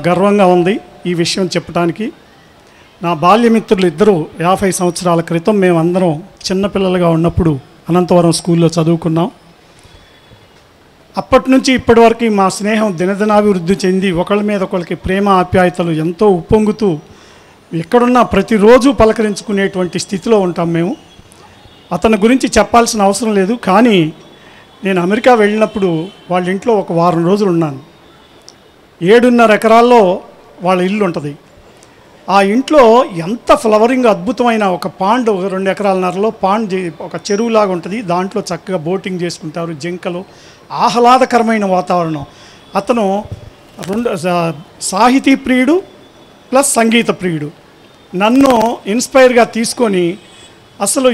గర్వంగా ఉంది ఈ విషయం చెప్పడానికి. నా బాల్యమిత్రులు ఇద్దరు 50 సంవత్సరాల క్రితం మేమందరం చిన్నపిల్లలుగా ఉన్నప్పుడు అనంతవరం స్కూల్లో చదువుకున్నాం. అప్పటి నుంచి ఇప్పటి వరకు మా స్నేహం దినదినాభివృద్ధి చెంది ఒకళ్ళ మీద ఒకళ్ళకి ప్రేమ ఆప్యాయతలు ఎంతో ఉప్పొంగుతూ ఎక్కడున్నా ప్రతిరోజు పలకరించుకునేటువంటి స్థితిలో ఉంటాం మేము. అతని గురించి చెప్పాల్సిన అవసరం లేదు, కానీ నేను అమెరికా వెళ్ళినప్పుడు వాళ్ళ ఇంట్లో ఒక వారం రోజులు ఉన్నాను. 7.5 ఎకరాల్లో వాళ్ళ ఇల్లు ఉంటుంది. ఆ ఇంట్లో ఎంత ఫ్లవరింగ్ అద్భుతమైన ఒక పాండ్, 2 ఎకరాలన్నరలో పాండ్, ఒక చెరువులాగా ఉంటుంది. దాంట్లో చక్కగా బోటింగ్ చేసుకుంటారు, జింకలు, ఆహ్లాదకరమైన వాతావరణం. అతను సాహితీ ప్రియుడు ప్లస్ సంగీత ప్రియుడు. నన్ను ఇన్స్పైర్గా తీసుకొని అసలు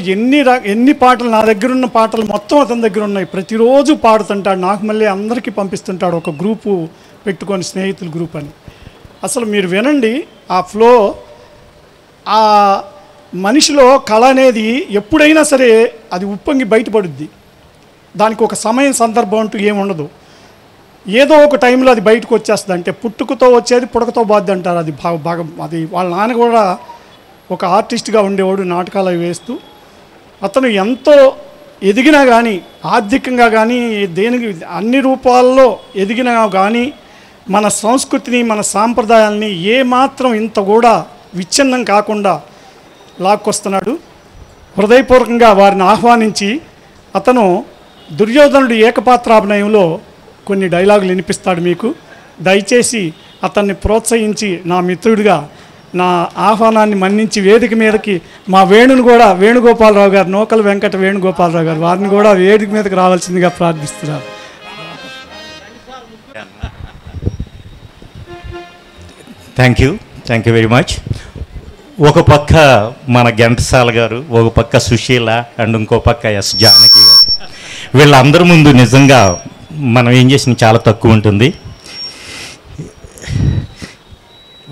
ఎన్ని పాటలు, నా దగ్గర ఉన్న పాటలు మొత్తం అతని దగ్గర ఉన్నాయి. ప్రతిరోజు పాడుతుంటాడు. నాకు మళ్ళీ అందరికీ పంపిస్తుంటాడు, ఒక గ్రూపు పెట్టుకొని, స్నేహితుల గ్రూప్ అని. అసలు మీరు వినండి ఆ ఫ్లో. ఆ మనిషిలో కళ అనేది ఎప్పుడైనా సరే అది ఉప్పొంగి బయటపడుద్ది. దానికి ఒక సమయం సందర్భం అంటూ ఏముండదు. ఏదో ఒక టైంలో అది బయటకు వచ్చేస్తుంది. అంటే పుట్టుకతో వచ్చేది పుడకతో బాధ్య అంటారు. అది బాగా అది వాళ్ళ నాన్న కూడా ఒక ఆర్టిస్ట్గా ఉండేవాడు, నాటకాలు అవి వేస్తూ. అతను ఎంతో ఎదిగినా కానీ, ఆర్థికంగా కానీ, దేనికి అన్ని రూపాల్లో ఎదిగినా కానీ మన సంస్కృతిని, మన సాంప్రదాయాల్ని ఏమాత్రం ఇంత కూడా విచ్ఛిన్నం కాకుండా లాక్కొస్తున్నాడు. హృదయపూర్వకంగా వారిని ఆహ్వానించి అతను దుర్యోధనుడు ఏకపాత్రాభినయంలో కొన్ని డైలాగులు వినిపిస్తాడు మీకు. దయచేసి అతన్ని ప్రోత్సహించి నా మిత్రుడిగా నా ఆహ్వానాన్ని మన్నించి వేదిక మీదకి మా వేణుని కూడా, వేణుగోపాలరావు గారు, నూకల వెంకట వేణుగోపాలరావు గారు, వారిని కూడా వేదిక మీదకి రావాల్సిందిగా ప్రార్థిస్తున్నారు. Thank you very much. ఒక పక్క మన ఘంటసాల గారు, ఒక పక్క సుశీల, అండ్ ఇంకో పక్క ఎస్ జానకి గారు. వీళ్ళందరి ముందు నిజంగా మనం ఏం చేసిన చాలా తక్కువ ఉంటుంది.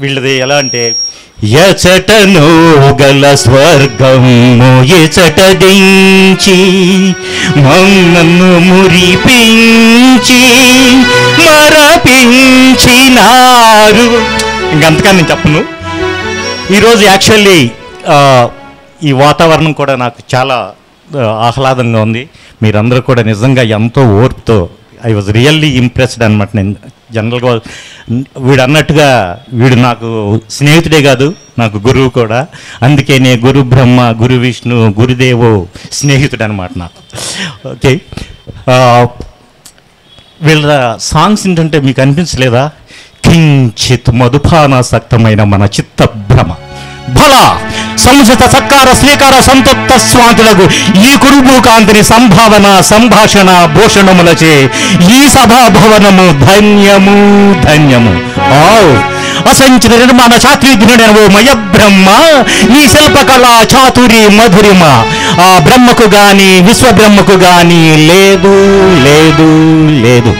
వీళ్ళది ఎలా అంటే, ఎచటను గల స్వర్గము ఎచట దించి మమ్మను మురిపించి మరపించినారు. ఇంకంతకన్నా నేను చెప్పను. ఈరోజు యాక్చువల్లీ ఈ వాతావరణం కూడా నాకు చాలా ఆహ్లాదంగా ఉంది. మీరందరూ కూడా నిజంగా ఎంతో ఓర్పుతో, ఐ వాజ్ రియల్లీ ఇంప్రెస్డ్ అనమాట. నేను జనరల్గా వీడు అన్నట్టుగా వీడు నాకు స్నేహితుడే కాదు, నాకు గురువు కూడా. అందుకే నేను గురు బ్రహ్మ, గురు విష్ణు, గురుదేవో స్నేహితుడు అనమాట నాకు. ఓకే, వీళ్ళ సాంగ్స్ ఏంటంటే మీకు అనిపించలేదా? కించిత్ మధుపానాసక్తమైన మన చిత్తభ్రమ బల సంస్కృత సత్కార స్వీకార సంతప్త స్వాతులకు ఈ కురుభూకాంతిని సంభావన సంభాషణ భూషణములచే ఈ సభాభవనము ధన్యము ధన్యము. అసంచిత నిర్మాణ చాతుర్యుడైన ఓ మయ బ్రహ్మ, ఈ శిల్పకళా చాతురి మధురిమ ఆ బ్రహ్మకు గాని విశ్వబ్రహ్మకు గాని లేదు లేదు లేదు.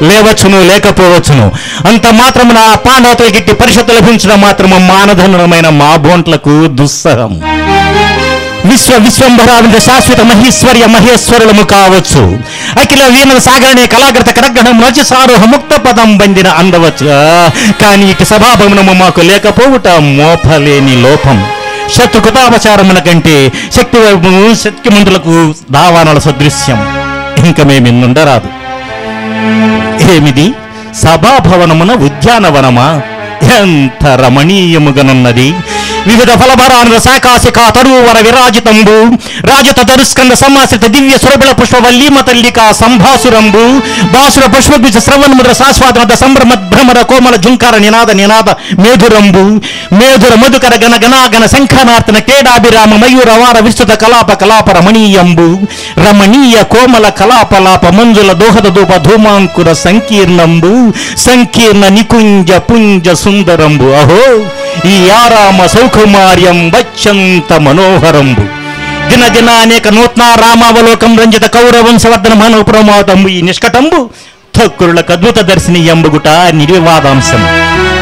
లేవచ్చును లేకపోవచ్చును, అంత మాత్రమున పాండవతల గిట్టి పరిషత్తు లభించడం మాత్రము మానధనులమైన మా బోంట్లకు దుస్సహం. విశ్వంభరావింద శాశ్వత మహేశ్వర్య మహేశ్వరులము కావచ్చు. అఖిల వీణ సాగరనే కళాగ్రత కరగ్రహం నచి సారోహ ముక్త పదం బందిన అందవచ్చు. కానీ ఇటు సభాభవనము మాకు లేకపోవుట మోపలేని లోపం. శత్రుకృతాపచారముల కంటే శక్తిమంతులకు దావానాల సదృశ్యం. ఇంక మేమిన్నుండరాదు. ఏమిది సభాభవనమున ఉద్యానవనమా? ఎంత రమణీయముగనున్నది. వివిధ ఫలభరానుల శాఖాశిఖ తరువర విరాజితంబు రాజత తరుస్కంద సమాశ్రిత దివ్య సురబిల పుష్పవల్లీమ తల్లిక సంభాసురంబు బాసుర పుష్పద్విజ శ్రవణముద్ర శాశ్వాద సంభ్రమద్భ్రమర కోమల జుంకార నినాద నినాద మేధురంబు మేధుర మధుకర గణ గణాగణ శంఖనార్తన క్రీడాభిరామ మయూర వార విస్తృత కలాప కలాప రమణీయంబు రమణీయ కోమల కలాపలాప మంజుల దోహద ధూప ధూమాంకుర సంకీర్ణంబు సంకీర్ణ నికుంజ పుంజ సుందరంబు. అహో ఈ ఆరామ సౌకుమార్యం వచ్చంత మనోహరంబు. దిన దిన అనేక నూతన రామావలోకం రంజిత కౌరవంశవర్ధన మానవ ప్రమాదంబు. ఈ నిష్కటంబు తక్కురులకు అద్భుత దర్శనీయంబుగుట నిర్వివాదాంశం.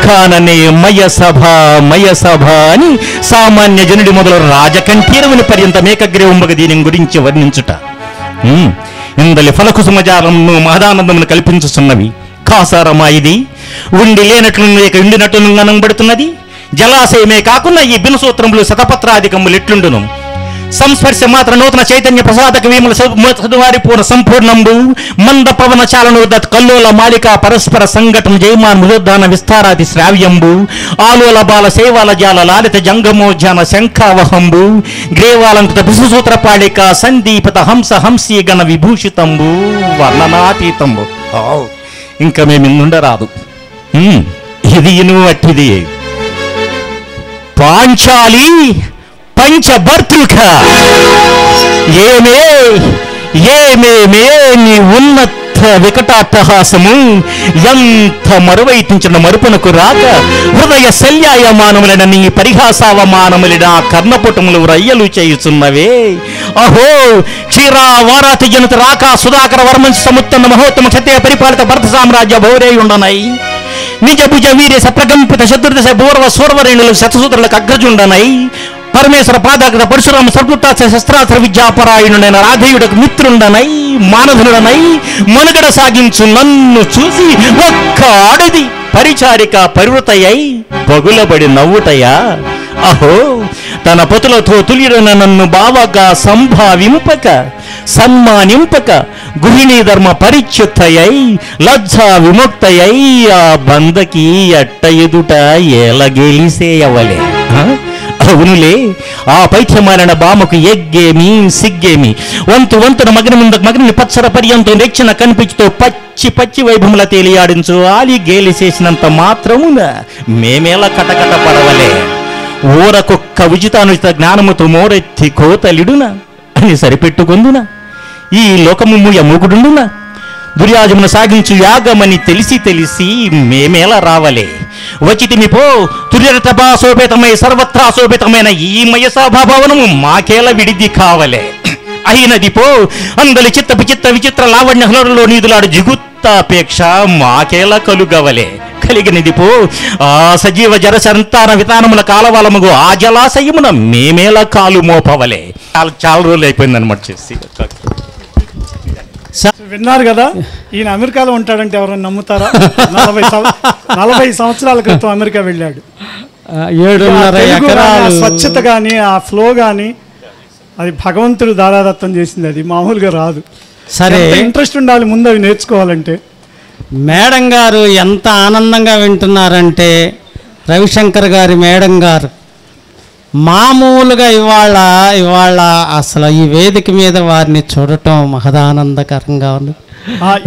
కాననే మయ సభ అని సామాన్య జనుడి మొదలు రాజకంఠీరముని పర్యంతం ఏకగ్రీవంబగ దీని గురించి వర్ణించుట ఇందలి ఫలకుసుమజాలంను మహదానందమును కల్పించుతున్నవి. కాసారమా ఇది? ఉండి లేనట్లు లేక ఉండినట్లు కనబడుతున్నది. జలాశయమే కాకుండా ఈ బినసూత్రములు శతపత్రాధికములు ఎట్లుండును? సంస్పర్శ మాత్ర నూతన చైతన్య ప్రసాదక విమల వారిపూర్ణ సంపూర్ణంబు మంద పవన చాలనోదత్ కల్లోల మాలిక పరస్పర సంఘటన జయమాన్ మృదోద్ధాన విస్తారాది శ్రావ్యంబు ఆలోల బాల సేవాల జాల లాలిత జంగమోజ్జాన శంఖావహంబు గ్రేవాలంకృత విసుసూత్ర పాళిక సందీపత హంస హంసీ గణ విభూషితంబు వర్ణనాతీతంబు. ఇంకా మేమిందుండరాదు. ఇది ఇను అట్టిది పాంచాలి పంచభర్తృక ఏమే ఏమేమే నీ ఉన్నత వికటాట్టహాసము ఎంత మరువైతించిన మరుపునకు రాక హృదయ శల్యాయమానములైన నీ పరిహాసావమానములిన కర్ణపుటములు రయ్యలు చేయుచున్నవే. అహో క్షీరా వారాతి జనుత రాక సుధాకర వర్మంశ సముత్తన్న మహోత్తమ క్షత్రియ పరిపాలిత భరత సామ్రాజ్య భౌరేయుండనై నిజ భుజ వీర్య సప్రకంపిత శత్రుదశ పూర్వ సూర్వరేణులు శతసూత్రులకు అగ్రజుండనై పరమేశ్వర పాదాగ్ర పరశురామ సర్వృత్తాస్త్ర శస్త్రాస్త్ర విద్యాపరాయణుడైన రాధేయుడకు మిత్రుండనై మానధనుడనై మనుగడ సాగించు నన్ను చూసి ఒక్క ఆడది పరిచారిక పరివృతయ్యై పగులబడి నవ్వుటయా. అహో తన పతులతో తులిరన నన్ను బావగా సంభావింపక సన్మానింపక గృహిణీ ధర్మ పరిచ్యుత్తయై లజ్జా విముక్తయై ఆ బందకి అట్ట ఎదుట ఎలగెలిసేయవలే. అవునులే, ఆ పైత్యమాలిన బామకు ఎగ్గేమి సిగ్గేమి వంతు వంతున మగని పచ్చర పర్యంతో రెచ్చిన కనిపించుతో పచ్చి పచ్చి వైభవముల తేలియాడించు ఆలి గేలి చేసినంత మాత్రమున మేమేలా కటకట పడవలే. ఊరకొక్క ఉచితానుచిత జ్ఞానముతో మోరెత్తి కోతలిడున అని సరిపెట్టుకొందున ఈ లోకము మూగుడుండున దుర్యాజమును సాగించు యాగమని తెలిసి తెలిసి మేమేలా రావలే. వచ్చితిమి పో తుర్యరతభాశోభితమై సర్వత్రా శోభితమైన ఈ మయసాభాభవనము మాకేల విడిది కావలే. అయినది పో అందలి చిత్త విచిత్ర విచిత్ర లావణ్య హృదయంలో నీదులాడు జిగుత్తాపేక్ష మాకేల కలుగవలే. కలిగినది పో ఆ సజీవ జర సంతాన విధానముల కాలవాలముగు ఆ జలాశయమున మేమేలా కాలు మోపవలే. చాలా రోజులు అయిపోయిందనమాట చేసి. విన్నారు కదా, ఈయన అమెరికాలో ఉంటాడంటే ఎవరైనా నమ్ముతారా? 40 సంవత్సరాల క్రితం అమెరికా వెళ్ళాడు. 7.5 ఎకరాలు స్వచ్ఛత కానీ ఆ ఫ్లో కానీ అది భగవంతుడు దారాదత్తం చేసింది, అది మామూలుగా రాదు. సరే, ఇంట్రెస్ట్ ఉండాలి ముందు అవి నేర్చుకోవాలంటే. మేడం గారు ఎంత ఆనందంగా వింటున్నారంటే, రవిశంకర్ గారి మేడం గారు మామూలుగా ఇవాళ అసలు ఈ వేదిక మీద వారిని చూడటం మహదానందకరంగా ఉంది.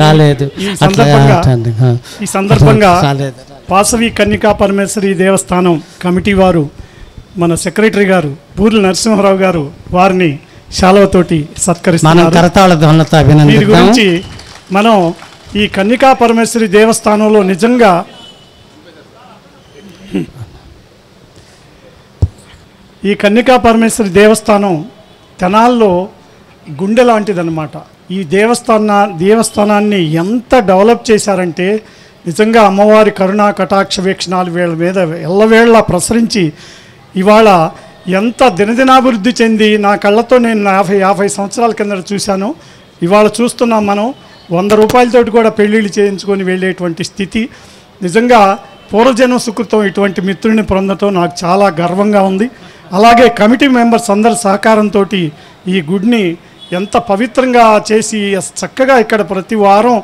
రాలేదు. ఈ సందర్భంగా వాసవి కన్యకా పరమేశ్వరి దేవస్థానం కమిటీ వారు, మన సెక్రటరీ గారు పూర్ల నరసింహారావు గారు వారిని శాలువతోటి సత్కరిస్తున్నారు. వీరి గురించి మనం ఈ కన్యకా పరమేశ్వరి దేవస్థానంలో నిజంగా ఈ కన్యకా పరమేశ్వరి దేవస్థానం తెనాల్లో గుండె లాంటిదన్నమాట. ఈ దేవస్థానాన్ని ఎంత డెవలప్ చేశారంటే నిజంగా అమ్మవారి కరుణా కటాక్ష వీక్షణాలు వీళ్ళ మీద ఎల్లవేళ ప్రసరించి ఇవాళ ఎంత దినదినాభివృద్ధి చెంది నా కళ్ళతో నేను 50 సంవత్సరాల కింద చూశాను. ఇవాళ చూస్తున్నాం మనం 100 రూపాయలతోటి కూడా పెళ్ళిళ్ళు చేయించుకొని వెళ్ళేటువంటి స్థితి. నిజంగా పూర్వజన్మ సుకృతం ఇటువంటి మిత్రుడిని పొందటం నాకు చాలా గర్వంగా ఉంది. అలాగే కమిటీ మెంబర్స్ అందరి సహకారంతో ఈ గుడిని ఎంత పవిత్రంగా చేసి చక్కగా ఇక్కడ ప్రతి వారం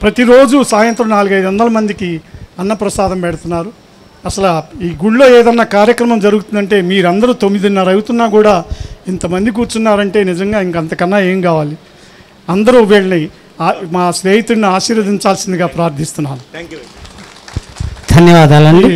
ప్రతిరోజు సాయంత్రం 400-500 మందికి అన్నప్రసాదం పెడుతున్నారు. అసలు ఈ గుడిలో ఏదన్నా కార్యక్రమం జరుగుతుందంటే మీరందరూ 9:30 అవుతున్నా కూడా ఇంతమంది కూర్చున్నారంటే నిజంగా ఇంకంతకన్నా ఏం కావాలి. అందరూ వెళ్ళి మా స్నేహితుడిని ఆశీర్వదించాల్సిందిగా ప్రార్థిస్తున్నాను. ధన్యవాదాలండి.